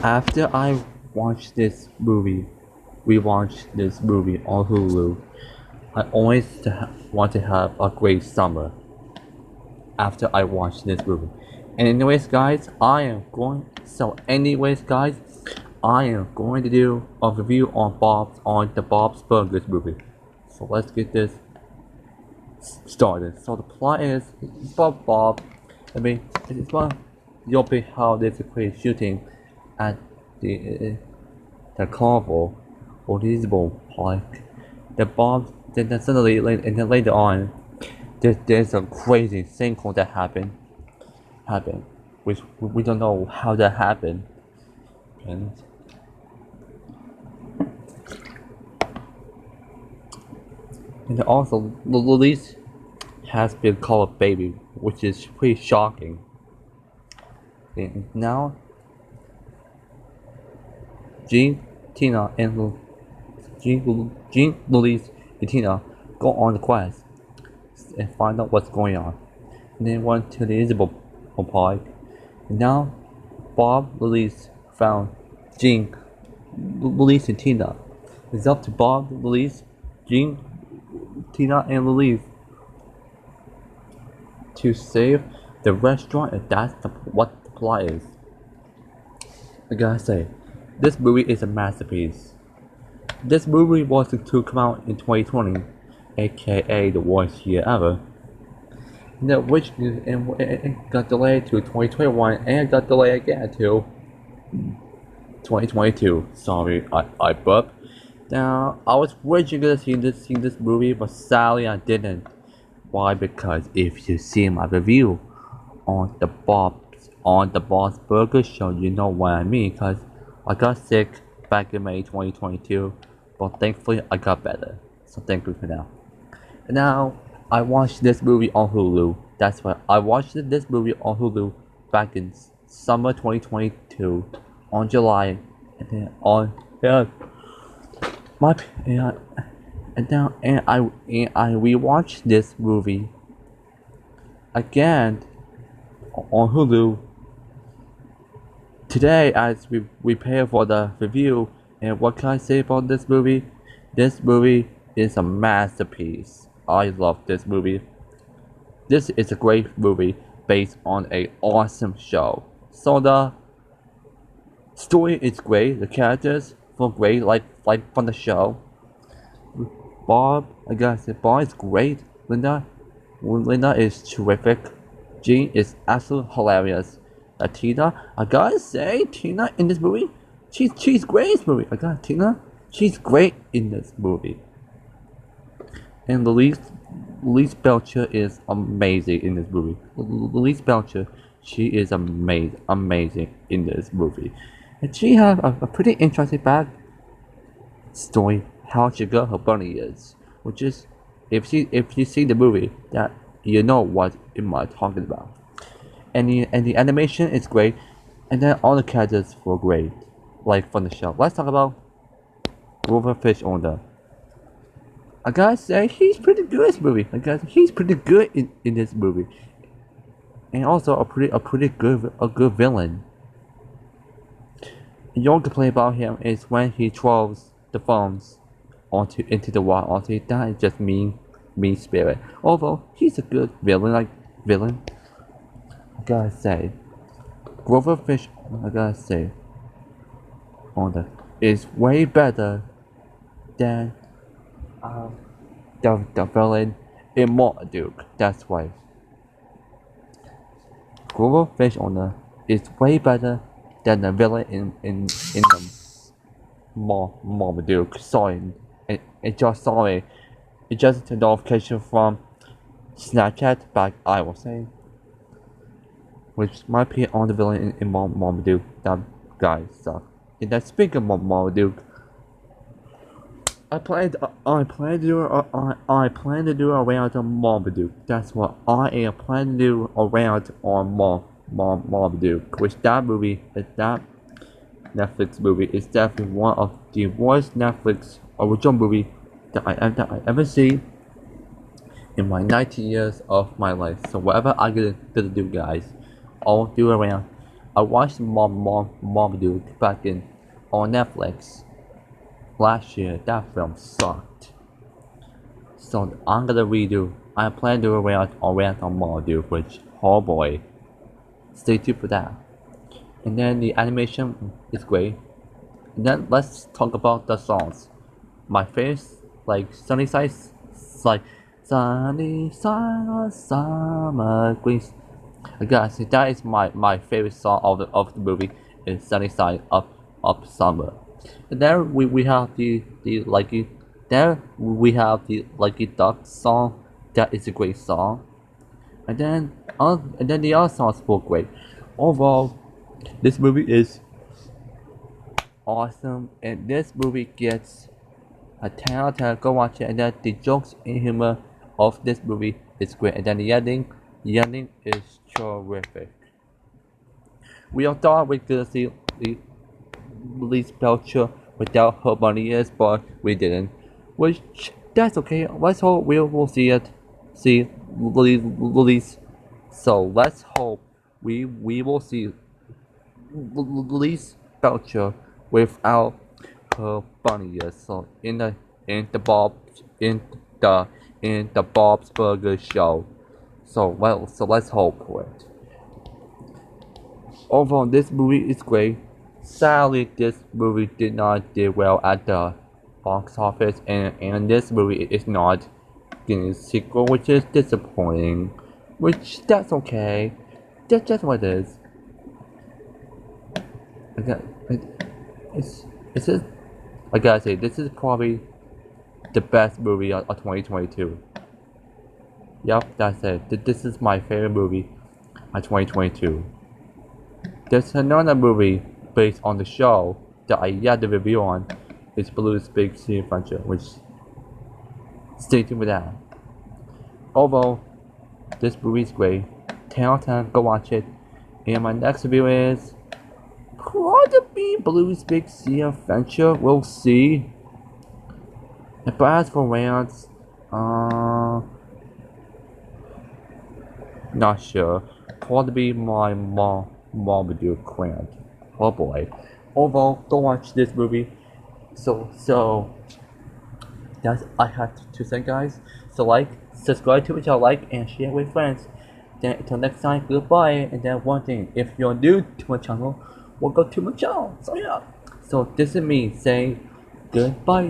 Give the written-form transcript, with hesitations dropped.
After I watched this movie, we watched this movie on Hulu. I always want to have a great summer after I watch this movie. And anyways, guys, I am going to do a review on the Bob's Burgers movie. So let's get this started. So the plot is it's about Bob. It's about Yopi how they create shooting at the carnival or Lisbon Park. The Bob then suddenly and then later on there's a crazy sinkhole that happened, which we don't know how that happened. And also, Louise has been called a baby, which is pretty shocking. And now, Jean, Tina, and Jean, Louise, and Tina go on the quest and find out what's going on. And then went to the Isabel Park. And now, Bob, Louise found Jean, Louise, and Tina. It's up to Bob, Louise, Jean, Tina, and Louise to save the restaurant, and that's what the plot is. I gotta say, this movie is a masterpiece. This movie was to come out in 2020, aka the worst year ever. Which got delayed to 2021 and got delayed again to 2022. Sorry, I burped. Now, I was originally gonna see this movie, but sadly I didn't. Why? Because if you see my review on the Bob's Burger Show, you know what I mean. Because I got sick back in May 2022, but thankfully I got better. So thank you for now. And now I watched this movie on Hulu. That's why I watched this movie on Hulu back in summer 2022 on July, and then on my and I rewatched this movie again on Hulu today as we prepare for the review. And what can I say about this movie? This movie is a masterpiece. I love this movie. This is a great movie based on an awesome show. So the story is great. The characters were great, like from the show. Bob, I gotta say, Bob is great. Linda is terrific. Jean is absolutely hilarious. Tina, I gotta say, Tina in this movie, she's great in this movie. She's great in this movie. And Louise Belcher is amazing in this movie. Louise Belcher, she is amazing in this movie. And she has a pretty interesting back story how she got her bunny is. Which is, if you see the movie, that you know what am I talking about. And the animation is great, and then all the characters were great, like from the show. Let's talk about Grover Fish Owner. I gotta say, he's pretty good in this movie. He's pretty good in this movie, and also a good villain. And the only complaint about him is when he throws the phones into the water. That is just mean spirit. Although he's a good villain, I gotta say, Grover Fish, I gotta say, Owner is way better than the villain in Marmaduke. That's why Grover Fish Owner is way better than the villain in the Marmaduke. Sorry, it's just a notification from Snapchat back I was saying, which might be on the villain in Marmaduke. That guy sucks. And that speaking of Marmaduke, I plan to do around on Marmaduke. That's what I am planning to do around on Marmaduke. Which that Netflix movie is definitely one of the worst Netflix original movie that I ever seen in my 19 years of my life. So whatever I'm gonna do, guys, I'll do around I watched Marmaduke back in on Netflix last year. That film sucked. So I'm gonna redo. I plan to rant on Marmaduke, which oh boy, stay tuned for that. And then the animation is great. And then let's talk about the songs. My favorite, like like Sunny Side of Summer Breeze. I gotta say that is my favorite song of the movie is Sunny Side of Summer. And then we have the Lucky. There we have the Lucky Duck song. That is a great song. And then the other songs were great. Overall, this movie is awesome, and this movie gets a 10 out of 10. Go watch it. And then the jokes and humor of this movie is great, and then the ending is terrific. We all thought we could see Liz Belcher without her bunny ears, but we didn't. Which that's okay. Let's hope we will see Liz. So let's hope we will see Liz Belcher without her bunny ears. So in the Bob's Burger show. So let's hope for it. Overall, this movie is great. Sadly, this movie did not do well at the box office, and this movie is not getting a sequel, which is disappointing. Which that's okay. That's just what it is. It's just, I gotta say, this is probably the best movie of 2022. Yep, that's it. This is my favorite movie of 2022. There's another movie based on the show that I yet to review on. It's Blue's Big Sea Adventure, which stay tuned with that. Although this movie is great, 10 out of 10, go watch it. And my next review is probably Blue's Big Sea Adventure. We'll see. And but as for rants, not sure. Probably my Marmaduke rant. Oh boy. Although, don't watch this movie. So that's I have to say, guys. So subscribe to my channel, like, and share with friends. Then until next time, goodbye. And then one thing, if you're new to my channel, welcome to my channel. So yeah. So this is me saying goodbye.